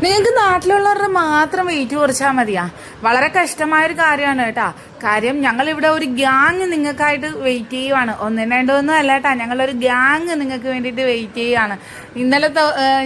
നിങ്ങൾക്ക് നാട്ടിലുള്ളവരുടെ മാത്രം വെയിറ്റ് കുറച്ചാൽ മതിയാ. വളരെ കഷ്ടമായൊരു കാര്യമാണ് കേട്ടാ. കാര്യം ഞങ്ങളിവിടെ ഒരു ഗ്യാങ് നിങ്ങൾക്കായിട്ട് വെയിറ്റ് ചെയ്യുവാണ്. ഒന്നും രണ്ടൊന്നും അല്ല കേട്ടാ, ഞങ്ങളൊരു ഗ്യാങ് നിങ്ങൾക്ക് വേണ്ടിയിട്ട് വെയിറ്റ് ചെയ്യുകയാണ്. ഇന്നലത്തെ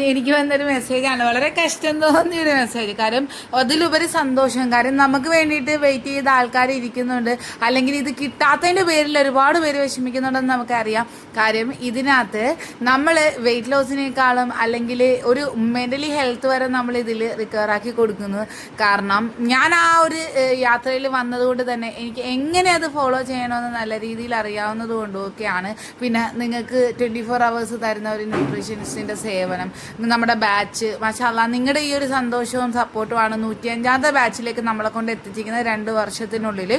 എനിക്ക് വന്നൊരു മെസ്സേജാണ്, വളരെ കഷ്ടം തോന്നിയൊരു മെസ്സേജ്. കാര്യം അതിലുപരി സന്തോഷം. കാര്യം നമുക്ക് വേണ്ടിയിട്ട് വെയിറ്റ് ചെയ്ത ആൾക്കാർ ഇരിക്കുന്നുണ്ട്, അല്ലെങ്കിൽ ഇത് കിട്ടാത്തതിൻ്റെ പേരിൽ ഒരുപാട് പേര് വിഷമിക്കുന്നുണ്ടെന്ന് നമുക്കറിയാം. കാര്യം ഇതിനകത്ത് നമ്മൾ വെയിറ്റ് ലോസിനേക്കാളും അല്ലെങ്കിൽ ഒരു മെൻ്റലി ഹെൽത്ത് വരെ നമ്മൾ ഇതിൽ റിക്കവർ ആക്കി കൊടുക്കുന്നു. കാരണം ഞാൻ ആ ഒരു യാത്രയിൽ വന്നതുകൊണ്ട് തന്നെ എനിക്ക് എങ്ങനെ അത് ഫോളോ ചെയ്യണമെന്ന് നല്ല രീതിയിൽ അറിയാവുന്നത് കൊണ്ടൊക്കെയാണ്. പിന്നെ നിങ്ങൾക്ക് 24 hours തരുന്ന ഒരു ന്യൂട്രീഷനിസ്റ്റിൻ്റെ സേവനം, നമ്മുടെ ബാച്ച്, മാഷാല്ലാ നിങ്ങളുടെ ഈ ഒരു സന്തോഷവും സപ്പോർട്ടുമാണ് 105ാമത്തെ ബാച്ചിലേക്ക് നമ്മളെ കൊണ്ട് എത്തിച്ചിരിക്കുന്നത്. 2 വർഷത്തിനുള്ളിൽ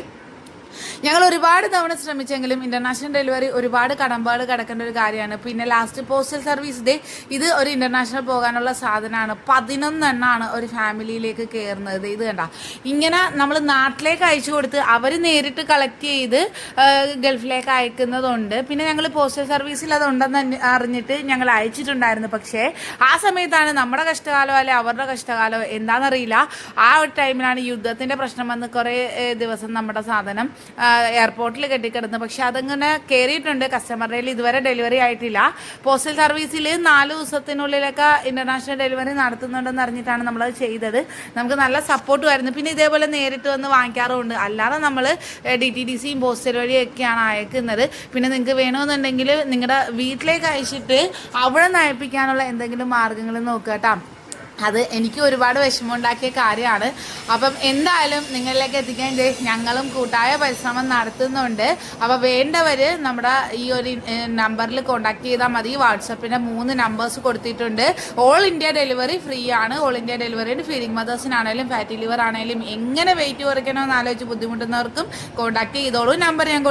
ഞങ്ങൾ ഒരുപാട് തവണ ശ്രമിച്ചെങ്കിലും ഇന്റർനാഷണൽ ഡെലിവറി ഒരുപാട് കടമ്പാട് കിടക്കേണ്ട ഒരു കാര്യമാണ്. പിന്നെ ലാസ്റ്റ് പോസ്റ്റൽ സർവീസ് ഡേ, ഇത് ഒരു ഇന്റർനാഷണൽ പോകാനുള്ള സാധനമാണ്. 11 എണ്ണമാണ് ഒരു ഫാമിലിയിലേക്ക് കയറുന്നത്. ഇത് കണ്ട, ഇങ്ങനെ നമ്മൾ നാട്ടിലേക്ക് അയച്ചു കൊടുത്ത് അവർ നേരിട്ട് കളക്ട് ചെയ്ത് ഗൾഫിലേക്ക് അയക്കുന്നതുണ്ട്. പിന്നെ ഞങ്ങൾ പോസ്റ്റൽ സർവീസിൽ അതുണ്ടെന്ന് അറിഞ്ഞിട്ട് ഞങ്ങൾ അയച്ചിട്ടുണ്ടായിരുന്നു. പക്ഷേ ആ സമയത്താണ് നമ്മുടെ കഷ്ടകാലം അല്ലെ അവരുടെ കഷ്ടകാലം എന്താണെന്നറിയില്ല, ആ ഒരു ടൈമിലാണ് യുദ്ധത്തിൻ്റെ പ്രശ്നം വന്ന് കുറേ ദിവസം നമ്മുടെ സാധനം എയർപോർട്ടിൽ കെട്ടിക്കിടന്നു. പക്ഷെ അതങ്ങനെ കയറിയിട്ടുണ്ട്. കസ്റ്റമറുടെ ഇതുവരെ ഡെലിവറി ആയിട്ടില്ല. പോസ്റ്റൽ സർവീസിൽ 4 ദിവസത്തിനുള്ളിലൊക്കെ ഇന്റർനാഷണൽ ഡെലിവറി നടത്തുന്നുണ്ടെന്ന് അറിഞ്ഞിട്ടാണ് നമ്മളത് ചെയ്തത്. നമുക്ക് നല്ല സപ്പോർട്ടുമായിരുന്നു. പിന്നെ ഇതേപോലെ നേരിട്ട് വന്ന് വാങ്ങിക്കാറുമുണ്ട്. അല്ലാതെ നമ്മൾ DTDCയും പോസ്റ്റൽ വഴിയൊക്കെയാണ് അയക്കുന്നത്. പിന്നെ നിങ്ങൾക്ക് വേണമെന്നുണ്ടെങ്കിൽ നിങ്ങളുടെ വീട്ടിലേക്ക് അയച്ചിട്ട് അവിടെ നിന്ന് അയപ്പിക്കാനുള്ള എന്തെങ്കിലും മാർഗ്ഗങ്ങൾ നോക്കുക കേട്ടോ. അത് എനിക്ക് ഒരുപാട് വിഷമമുണ്ടാക്കിയ കാര്യമാണ്. അപ്പം എന്തായാലും നിങ്ങളിലേക്ക് എത്തിക്കാൻ ഞങ്ങളും കൂട്ടായ പരിശ്രമം നടത്തുന്നുണ്ട്. അപ്പോൾ വേണ്ടവർ നമ്മുടെ ഈ ഒരു നമ്പറിൽ കോൺടാക്ട് ചെയ്താൽ മതി. വാട്സപ്പിൻ്റെ 3 നമ്പേഴ്സ് കൊടുത്തിട്ടുണ്ട്. ഓൾ ഇന്ത്യ ഡെലിവറി ഫ്രീ ആണ്. ഓൾ ഇന്ത്യ ഡെലിവറിയുടെ ഫീഡിംഗ് മദേഴ്സിനാണേലും ഫാറ്റി ലിവർ ആണെങ്കിലും എങ്ങനെ വെയിറ്റ് കുറയ്ക്കണമെന്ന് ആലോചിച്ച് ബുദ്ധിമുട്ടുന്നവർക്കും കോൺടാക്ട് ചെയ്തോളൂ. നമ്പർ ഞാൻ